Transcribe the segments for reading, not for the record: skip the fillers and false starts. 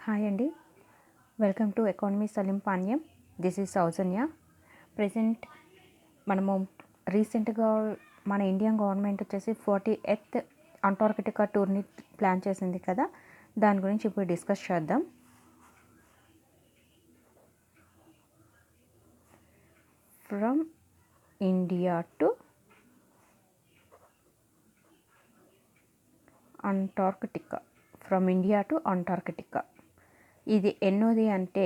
Hi అండి, welcome to economy Saleem Panyam. This is Soujanya. Present మనము రీసెంట్గా మన ఇండియన్ గవర్నమెంట్ వచ్చేసి 48th అంటార్కిటికా టూర్ని ప్లాన్ చేసింది కదా, దాని గురించి ఇప్పుడు డిస్కస్ చేద్దాం. From India to Antarctica, from India to Antarctica. ఇది ఎన్నోది అంటే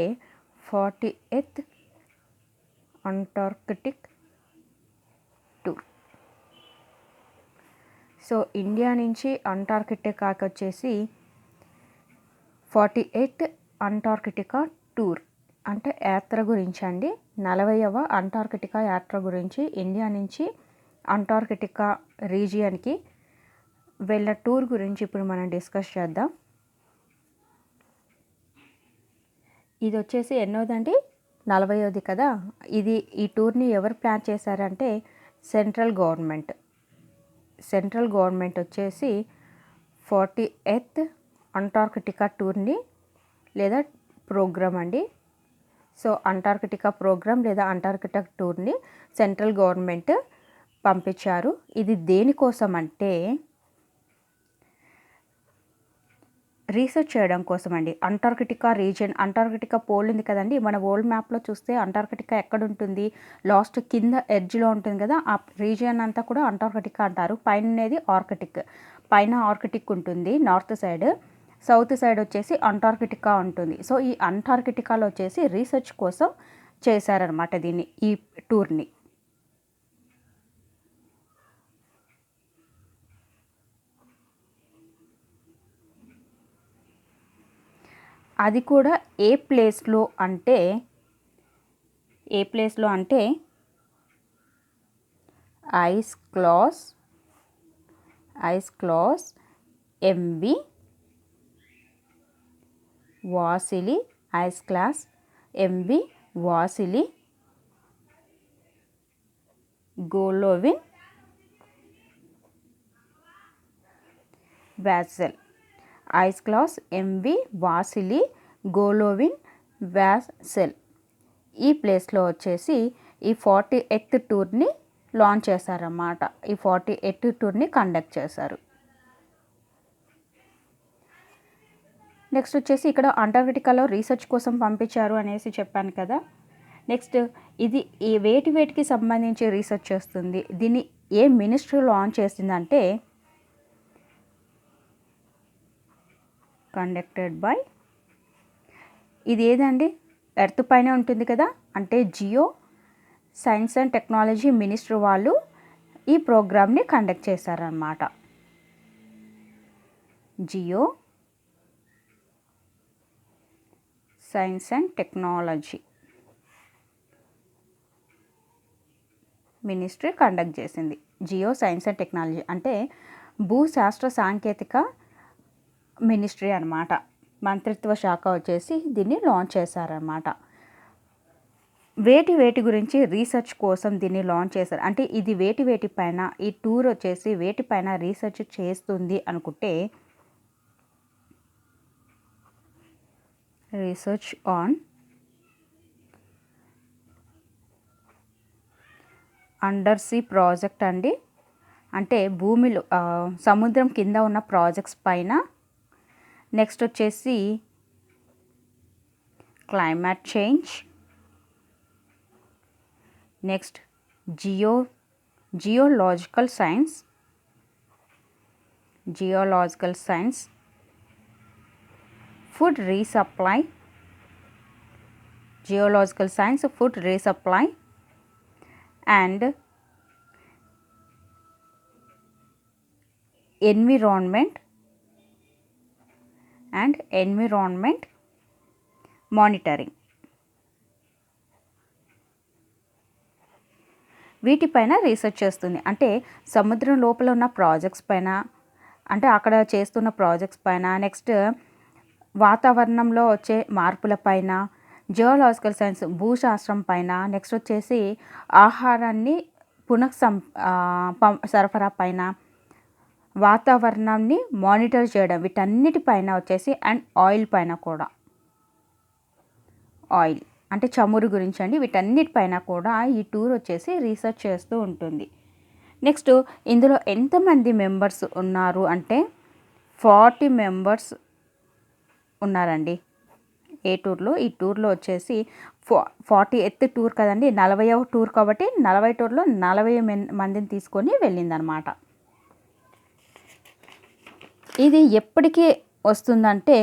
48th Antarctic tour. So India నుంచి అంటార్కిటికాకి వచ్చేసి 48th అంటార్కిటికా టూర్ అంటే యాత్ర గురించి అండి. 40వ అంటార్కిటికా యాత్ర గురించి ఇండియా నుంచి అంటార్కిటికా రీజియన్కి వెళ్ళే టూర్ గురించి ఇప్పుడు మనం డిస్కస్ చేద్దాం. ఇది వచ్చేసి ఎన్నోదండి, 40వది కదా. ఈ టూర్ని ఎవరు ప్లాన్ చేశారంటే సెంట్రల్ గవర్నమెంట్ వచ్చేసి 48th అంటార్కిటికా టూర్ని లేదా ప్రోగ్రామ్ అండి. సో అంటార్కిటికా ప్రోగ్రామ్ లేదా అంటార్కిటికా టూర్ని సెంట్రల్ గవర్నమెంట్ పంపించారు. ఇది దేనికోసం అంటే రీసెర్చ్ చేయడం కోసం అండి. అంటార్కిటికా రీజియన్, అంటార్కిటికా పోల్ ఉంది కదండి, మన వరల్డ్ మ్యాప్లో చూస్తే అంటార్కిటికా ఎక్కడ ఉంటుంది, లాస్ట్ కింద ఎడ్జ్లో ఉంటుంది కదా, ఆ రీజియన్ అంతా కూడా అంటార్కిటికా అంటారు. పైన ఆర్కిటిక్ ఉంటుంది నార్త్ సైడ్, సౌత్ సైడ్ వచ్చేసి అంటార్కిటికా ఉంటుంది. సో ఈ అంటార్కిటికాలో వచ్చేసి రీసెర్చ్ కోసం చేశారనమాట దీన్ని, ఈ టూర్ని. అది కూడా ఏ ప్లేస్లో అంటే ice class MV Vasily, ice class MV Vasily Golovin vessel. Ice class MV Vasily Golovin vessel ఈ ప్లేస్లో వచ్చేసి ఈ 48th టూర్ని లాంచ్ చేశారన్నమాట. ఈ 48th టూర్ని కండక్ట్ చేశారు. నెక్స్ట్ వచ్చేసి ఇక్కడ అంటార్కిటికాలో రీసెర్చ్ కోసం పంపించారు అనేసి చెప్పాను కదా. నెక్స్ట్ ఇది వేటికి సంబంధించి రీసెర్చ్ చేస్తుంది, దీన్ని ఏ మినిస్ట్రీ లాంచ్ చేసిందంటే కండక్టెడ్ బై, ఇది ఏదండి ఎర్త్ పైన ఉంటుంది కదా, అంటే geo science and technology minister వాళ్ళు ఈ ప్రోగ్రామ్ని కండక్ట్ చేశారన్నమాట. Geo science and technology ministry conduct చేసింది. జియో సైన్స్ అండ్ టెక్నాలజీ అంటే భూశాస్త్ర సాంకేతిక మినిస్ట్రీ అన్నమాట, మంత్రిత్వ శాఖ వచ్చేసి దీన్ని లాంచ్ చేశారన్నమాట. వేటి గురించి రీసెర్చ్ కోసం దీన్ని లాంచ్ చేశారు అంటే ఇది వేటి పైన, ఈ టూర్ వచ్చేసి వేటిపైన రీసెర్చ్ చేస్తుంది అనుకుంటే research on under C project అండి. అంటే భూమిలో సముద్రం కింద ఉన్న ప్రాజెక్ట్స్ పైన. నెక్స్ట్ వచ్చేసి climate change, next geological science, food resupply and environment monitoring. వీటిపైన రీసెర్చ్ చేస్తుంది. అంటే సముద్రం లోపల ఉన్న ప్రాజెక్ట్స్ పైన, అంటే అక్కడ చేస్తున్న ప్రాజెక్ట్స్ పైన, నెక్స్ట్ వాతావరణంలో వచ్చే మార్పుల పైన, జియోలాజికల్ సైన్స్ భూశాస్త్రం పైన, నెక్స్ట్ వచ్చేసి ఆహారాన్ని సరఫరా పైన, వాతావరణాన్ని మానిటర్ చేయడం వీటన్నిటిపైన వచ్చేసి, అండ్ ఆయిల్ పైన కూడా ఆయిల్ అంటే చమురు గురించి అండి. వీటన్నిటిపైన కూడా ఈ టూర్ వచ్చేసి రీసెర్చ్ చేస్తూ ఉంటుంది. నెక్స్ట్ ఇందులో ఎంతమంది మెంబర్స్ ఉన్నారు అంటే 40 మెంబర్స్ ఉన్నారండి ఈ టూర్లో వచ్చేసి 40th టూర్ కదండి, 40వ టూర్ కాబట్టి 40 టూర్లో 40 మందిని తీసుకొని వెళ్ళిందనమాట. ఇది ఎప్పటికీ వస్తుందంటే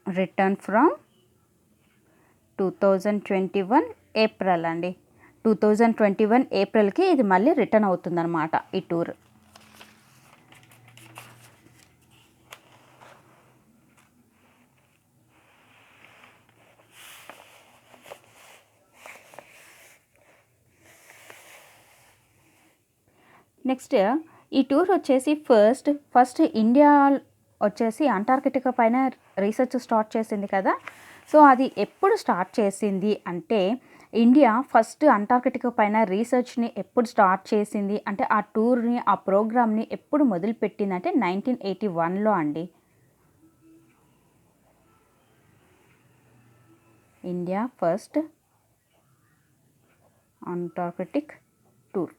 రిటర్న్ ఫ్రమ్ 2021 ఏప్రిల్ అండి. 2021 ఏప్రిల్కి ఇది మళ్ళీ రిటర్న్ అవుతుందన్నమాట ఈ టూర్. నెక్స్ట్ ఈ టూర్ వచ్చేసి ఫస్ట్ ఇండియా వచ్చేసి అంటార్కిటికా పైన రీసెర్చ్ స్టార్ట్ చేసింది కదా. సో అది ఎప్పుడు స్టార్ట్ చేసింది అంటే ఇండియా ఫస్ట్ అంటార్కిటికా పైన రీసెర్చ్ని ఎప్పుడు స్టార్ట్ చేసింది అంటే ఆ టూర్ని ఆ ప్రోగ్రామ్ని ఎప్పుడు మొదలుపెట్టిందంటే 1981లో అండి. ఇండియా ఫస్ట్ అంటార్కిటిక్ టూర్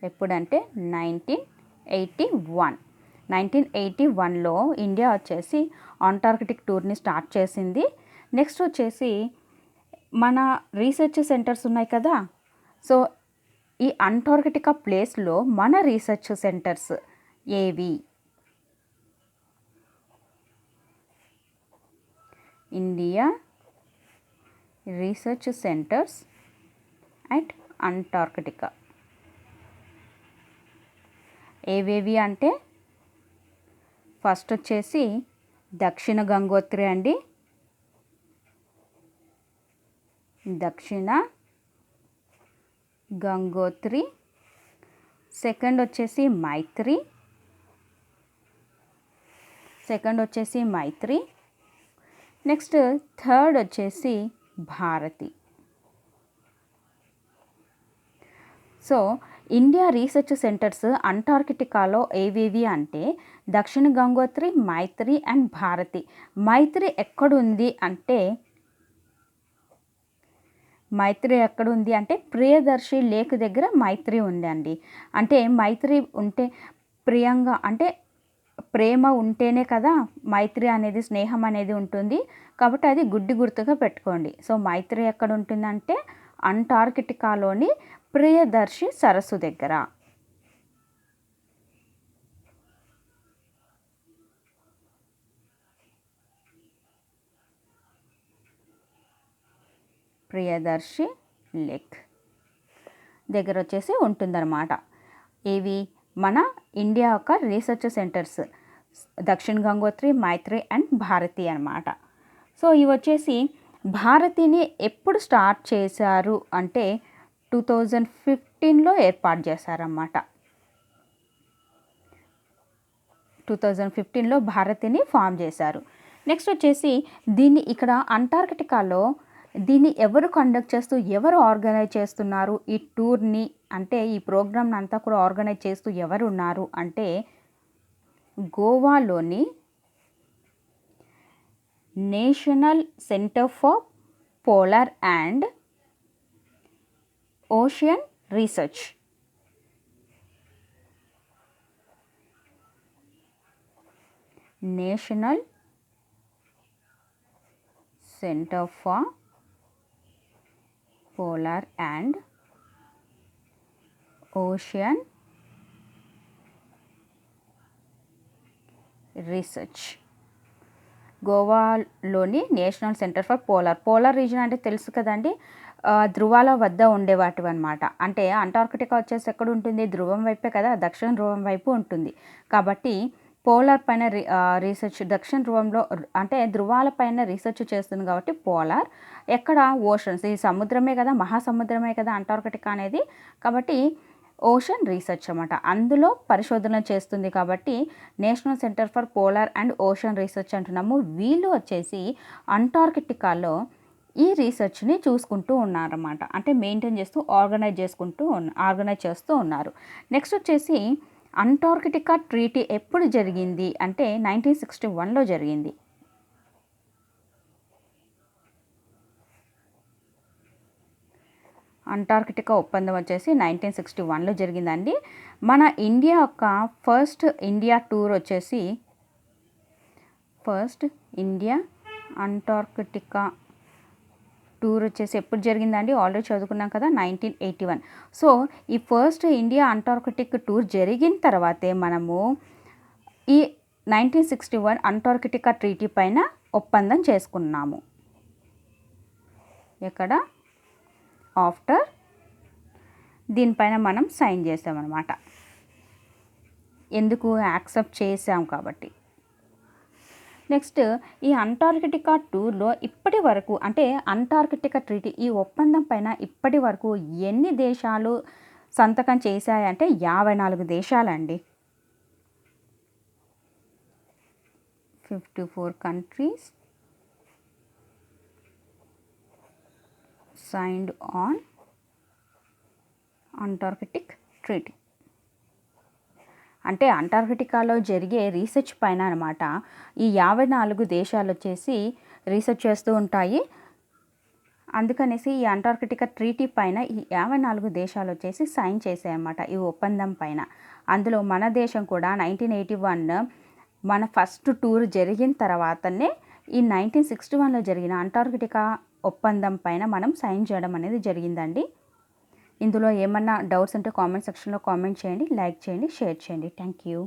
ఎప్పుడంటే 1981లో ఇండియా వచ్చేసి అంటార్కిటిక్ టూర్ని స్టార్ట్ చేసింది. నెక్స్ట్ వచ్చేసి మన రీసెర్చ్ సెంటర్స్ ఉన్నాయి కదా. సో ఈ అంటార్కిటికా ప్లేస్లో మన రీసెర్చ్ సెంటర్స్ ఏవి? India research centres at Antarctica ఏవేవి అంటే ఫస్ట్ వచ్చేసి దక్షిణ గంగోత్రి అండి, దక్షిణ గంగోత్రి. సెకండ్ వచ్చేసి మైత్రి. నెక్స్ట్ థర్డ్ వచ్చేసి Bharati. So India research centres అంటార్కిటికాలో ఏవేవి అంటే దక్షిణ గంగోత్రి, మైత్రి అండ్ భారతి. మైత్రి ఎక్కడుంది అంటే ప్రియదర్శి లేక్ దగ్గర మైత్రి ఉంది అండి. అంటే మైత్రి ఉంటే ప్రియంగా అంటే ప్రేమ ఉంటేనే కదా మైత్రి అనేది, స్నేహం అనేది ఉంటుంది. కాబట్టి అది గుర్తుగా పెట్టుకోండి. సో మైత్రి ఎక్కడ ఉంటుందంటే అంటార్కిటికాలోని ప్రియదర్శి సరస్సు దగ్గర. ప్రియదర్శి లేక్ దగ్గర వచ్చేసి ఉంటుందన్నమాట. ఇవి మన ఇండియా యొక్క రీసెర్చ్ సెంటర్స్ దక్షిణ గంగోత్రి, మైత్రి అండ్ భారతి అన్నమాట. సో ఇవి వచ్చేసి భారతిని ఎప్పుడు స్టార్ట్ చేశారు అంటే 2015లో ఏర్పాటు చేశారన్నమాట. 2015లో భారతిని ఫామ్ చేశారు. నెక్స్ట్ వచ్చేసి దీన్ని ఇక్కడ అంటార్కిటికాలో దీన్ని ఎవరు కండక్ట్ చేస్తూ, ఎవరు ఆర్గనైజ్ చేస్తున్నారు ఈ టూర్ని అంటే ఈ ప్రోగ్రామ్ని అంతా కూడా ఆర్గనైజ్ చేస్తూ ఎవరు ఉన్నారు అంటే గోవాలోని national centre for polar and ocean research. National centre for polar and ocean research. గోవాలోని national centre for polar region అంటే తెలుసు కదండి, ధృవాల వద్ద ఉండేవాటివి అనమాట. అంటే అంటార్కిటికా వచ్చేసి ఎక్కడ ఉంటుంది, ధ్రువం వైపే కదా, దక్షిణ ధ్రువం వైపు ఉంటుంది. కాబట్టి పోలార్ పైన రీసెర్చ్, దక్షిణ ధ్రువంలో అంటే ధృవాల పైన రీసెర్చ్ చేస్తుంది కాబట్టి పోలార్. ఎక్కడ ఓషన్స్, ఈ సముద్రమే కదా, మహాసముద్రమే కదా అంటార్కిటికా అనేది. కాబట్టి ఓషన్ రీసెర్చ్ అన్నమాట, అందులో పరిశోధన చేస్తుంది కాబట్టి national centre for polar and ocean research అంటున్నాము. వీళ్ళు వచ్చేసి అంటార్కిటికాలో ఈ రీసెర్చ్ని చూసుకుంటూ ఉన్నారన్నమాట. అంటే మెయింటైన్ చేస్తూ ఆర్గనైజ్ చేస్తూ ఉన్నారు. నెక్స్ట్ వచ్చేసి అంటార్కిటికా ట్రీటీ ఎప్పుడు జరిగింది అంటే 1961లో జరిగింది. అంటార్కిటికా ఒప్పందం వచ్చేసి 1961లో జరిగిందండి. మన ఇండియా యొక్క ఫస్ట్ ఇండియా టూర్ వచ్చేసి ఫస్ట్ ఇండియా అంటార్కిటికా టూర్ వచ్చేసి ఎప్పుడు జరిగిందండి? ఆల్రెడీ చదువుకున్నాం కదా, 1981. సో ఈ ఫస్ట్ ఇండియా అంటార్కిటిక్ టూర్ జరిగిన తర్వాతే మనము ఈ 1961 అంటార్కిటికా ట్రీటీ పైన ఒప్పందం చేసుకున్నాము. ఎక్కడ? ఆఫ్టర్ దీనిపైన మనం సైన్ చేసామన్నమాట. ఎందుకు? యాక్సెప్ట్ చేసాం కాబట్టి. నెక్స్ట్ ఈ అంటార్కిటికా టూర్లో ఇప్పటి వరకు అంటే అంటార్కిటికా ట్రీటీ ఈ ఒప్పందం పైన ఇప్పటి వరకు ఎన్ని దేశాలు సంతకం చేశాయంటే 54 దేశాలండి. 54 countries signed on Antarctic Treaty. అంటే అంటార్కిటికాలో జరిగే రీసెర్చ్ పైన అనమాట. ఈ 54 దేశాలు వచ్చేసి రీసెర్చ్ చేస్తూ ఉంటాయి. అందుకనేసి ఈ అంటార్కిటికా ట్రీటీ పైన ఈ 54 దేశాలు వచ్చేసి సైన్ చేసాయన్నమాట ఈ ఒప్పందం పైన. అందులో మన దేశం కూడా 1981 మన ఫస్ట్ టూర్ జరిగిన తర్వాతనే ఈ 1961లో జరిగిన అంటార్కిటికా ఒప్పందం పైన మనం సైన్ చేయడం అనేది జరిగిందండి. ఇందులో ఏమన్నా డౌట్స్ ఉంటే కామెంట్ సెక్షన్లో కామెంట్ చేయండి, లైక్ చేయండి, షేర్ చేయండి. Thank you.